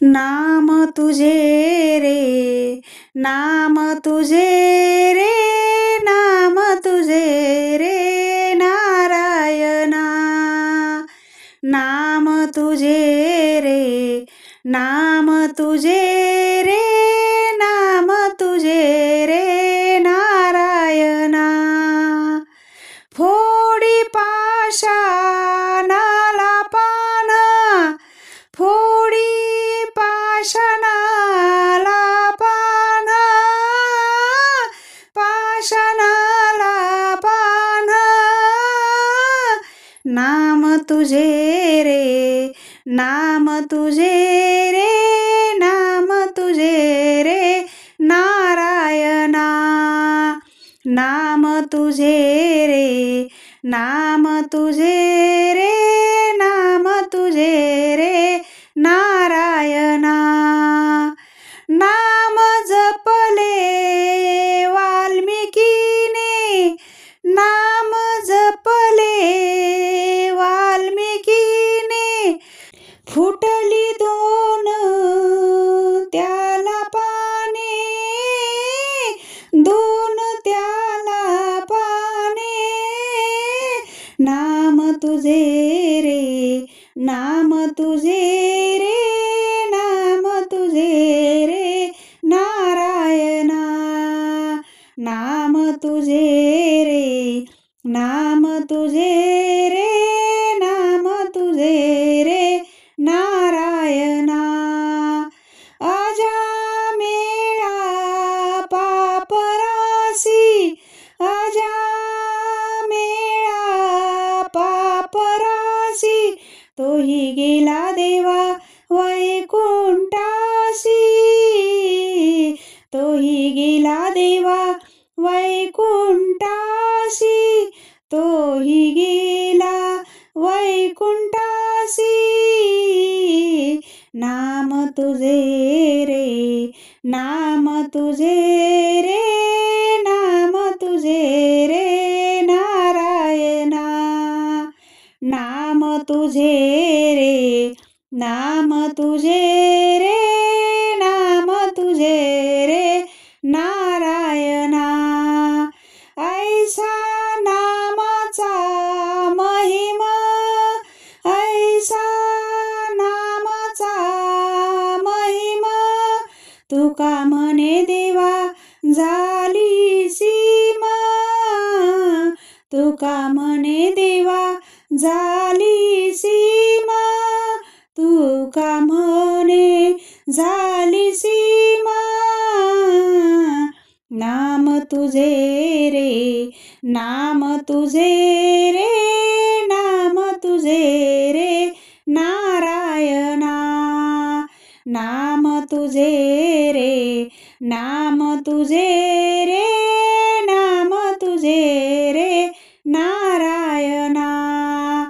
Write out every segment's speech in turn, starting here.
नाम तुझे रे, नाम तुझे रे, नाम तुझे रे नारायणा. नाम तुझे रे, नाम तुझे रे, नाम तुझे रे नारायणा. फोडी पाषाणाला पाना, फोडी पाषाणाला पाना, पाषाणाला पाना. नाम तुझे रे, नाम तुझे रे, नाम तुझे रे नारायणा. नाम तुझे रे, नाम तुझे रे, नाम तुझे रे नारायणा. नाम जपले वाल्मिकीने, नाम जपले वाल्मिकीने. फुटली दोन त्याला पाने, दोन त्याला पाने. नाम तुझे रे, नाम तुझे रे, नाम तुझे रे नारायणा. नाम तुझे रे, नाम तुझे रे, नाम तुझे रे नारायणा. अजामेळा पापरासी, अजामेळा पापरासी. तोही गेला देवा वैकुंठासी, तोही गेला देवा वैकुंठासी, तोही गेला वैकुंठासी. नाम तुझे रे, नाम तुझे रे, नाम तुझे रे नारायणा. नाम तुझे रे, नाम तुझे रे, नाम तुझे रे नारायणा. ऐसा नामाचा महिमा, ऐसा नामाचा महिमा. तुका म्हणे देवा झाली सीमा, तुका म्हणे देवा झाली सीमा, तुका म्हणे झाली सीमा. नाम तुझे रे, नाम तुझे रे, नाम तुझे रे नारायणा. नाम तुझे रे, नाम तुझे रे, नाम तुझे रे नारायणा.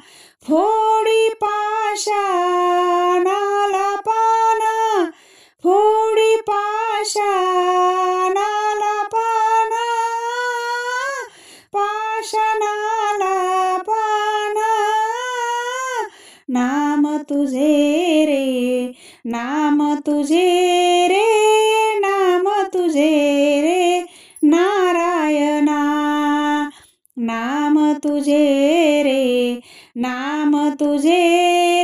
फोडी पाषाणाला पाना, फोडी पाषाणाला पाना, पाषाणाला पाना. नाम तुझे रे, नाम तुझे रे, नाम तुझे रे नारायणा. नाम तुझे रे, नाम तुझे